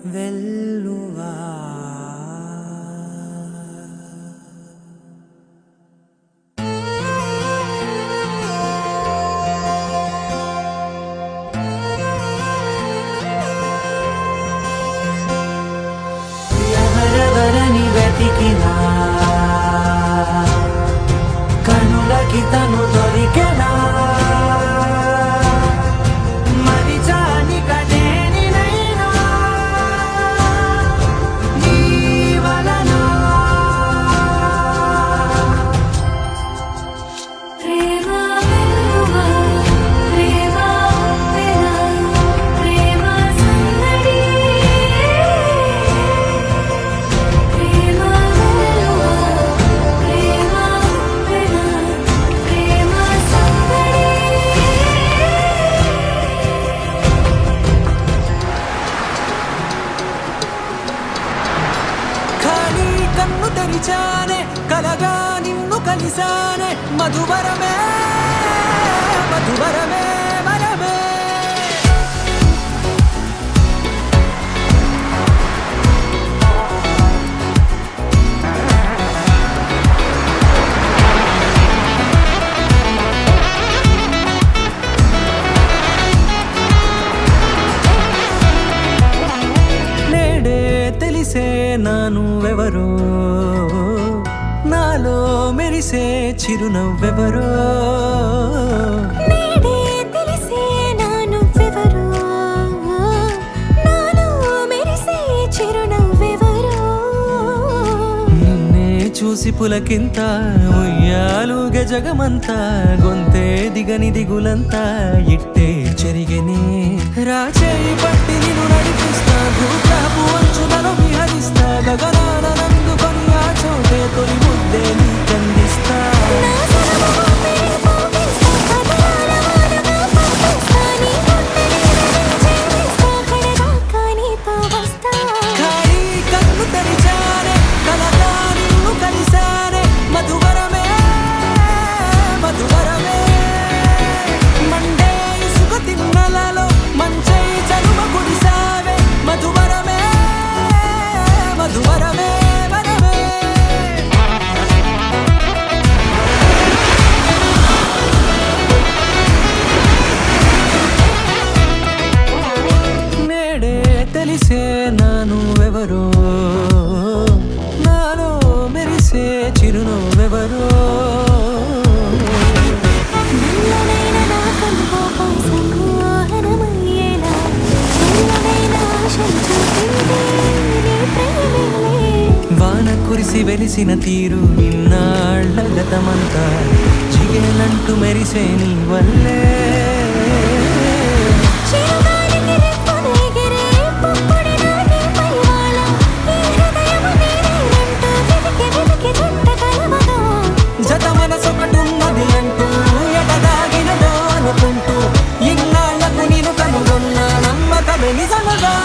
వెల్లువా ఎవరెవరని వెతికినా కనులకి తను దొరికెనా కన్ను తెరిచానే కలగా నిన్ను కలిసానే మధువరమే మధువరమే వరమే నేడే తెలిసే నానువెవరో నాలో మెరిసే చిరునవ్వెవరో నేడే తెలిసే నానువెవరో నాలో మెరిసే చిరునవ్వెవరో నిన్నే చూసి పులకింత ఉయ్యాలుగ జగమంతా గొంతే దిగని దిగులంతా ఇట్టే చెరిగనే రాచేయి పట్టి నిన్ను నడిపిస్తా భూతాపు అంచులలో విహరిస్తా గగనాన నందుకొని ఆ చోటే తొలి ముద్దే నీకందిస్తా ఖాళీ కన్ను తెరిచానే కలగా నిన్ను కలిసానే మధువరమే మధువరమే మండే ఇసుక తిన్నలలో మంచై చలువ కురిసావే మధువరమే మధువరమే వరమే నేడే తెలిసే నానువెవరో నాలో మెరిసే చిరునవ్వెవరో నల్లనైన నా కనుకోపం సంమోహనమయ్యేలా చల్లనైన ఆశలు చూపిందే నీ ప్రేమేలే వాన కురిసి వెలిసిన తీరు ఇన్నాళ్ళ గతమంతా జిగేలంటూ మెరిసే నీ వల్లే చిరుగాలికి రెప్పనెగిరే పుప్పొడిన నీపై వాల ఈ హృదయము నీరేనంటూ వెతికి వెతికి చుట్ట కలవగా జత మనసొకటున్నది అంటూ ఎటదాగినదో అనుకుంటూ ఇన్నాళ్లకు నేను కనుగొన్న నమ్మకమే నిజముగా